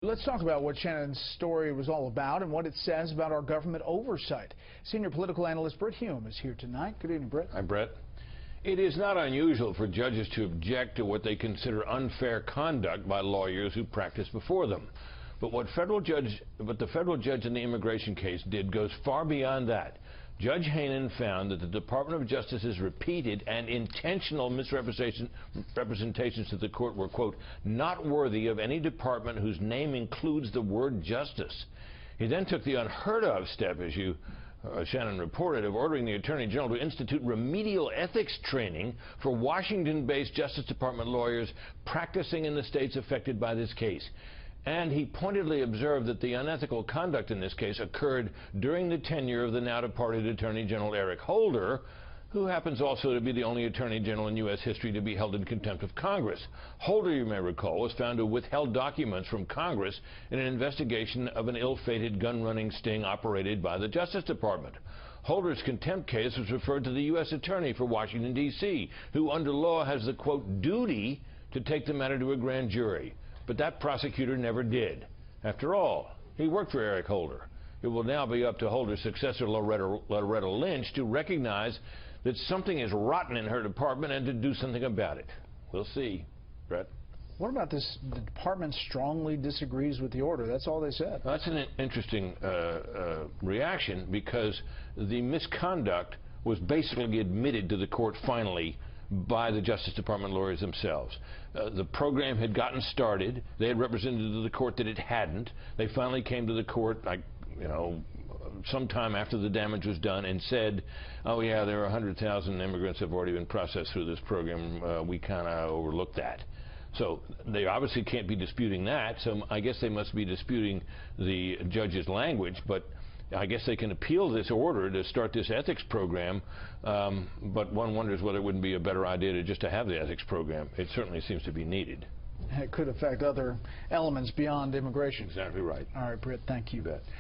Let's talk about what Shannon's story was all about and what it says about our government oversight. Senior political analyst Britt Hume is here tonight. Good evening, Britt. Hi, Brett. It is not unusual for judges to object to what they consider unfair conduct by lawyers who practice before them. But what the federal judge in the immigration case did goes far beyond that. Judge Hainan found that the Department of Justice's repeated and intentional misrepresentations to the court were, quote, not worthy of any department whose name includes the word justice. He then took the unheard of step, as Shannon reported, of ordering the Attorney General to institute remedial ethics training for Washington-based Justice Department lawyers practicing in the states affected by this case. And he pointedly observed that the unethical conduct in this case occurred during the tenure of the now-departed Attorney General Eric Holder, who happens also to be the only Attorney General in U.S. history to be held in contempt of Congress. Holder, you may recall, was found to have withheld documents from Congress in an investigation of an ill-fated gun-running sting operated by the Justice Department. Holder's contempt case was referred to the U.S. Attorney for Washington, D.C., who under law has the, quote, duty to take the matter to a grand jury. But that prosecutor never did. After all, he worked for Eric Holder. It will now be up to Holder's successor, Loretta Lynch, to recognize that something is rotten in her department and to do something about it. We'll see, Brett. What about this? The department strongly disagrees with the order. That's all they said. Well, that's an interesting reaction, because the misconduct was basically admitted to the court finally by the Justice Department lawyers themselves. The program had gotten started. They had represented to the court that it hadn't. They finally came to the court, sometime after the damage was done, and said, oh yeah, there are 100,000 immigrants have already been processed through this program. We kind of overlooked that. So they obviously can't be disputing that, so I guess they must be disputing the judge's language, but I guess they can appeal this order to start this ethics program, but one wonders whether it wouldn't be a better idea to just to have the ethics program. It certainly seems to be needed. It could affect other elements beyond immigration. Exactly right. All right, Britt, thank you. You bet.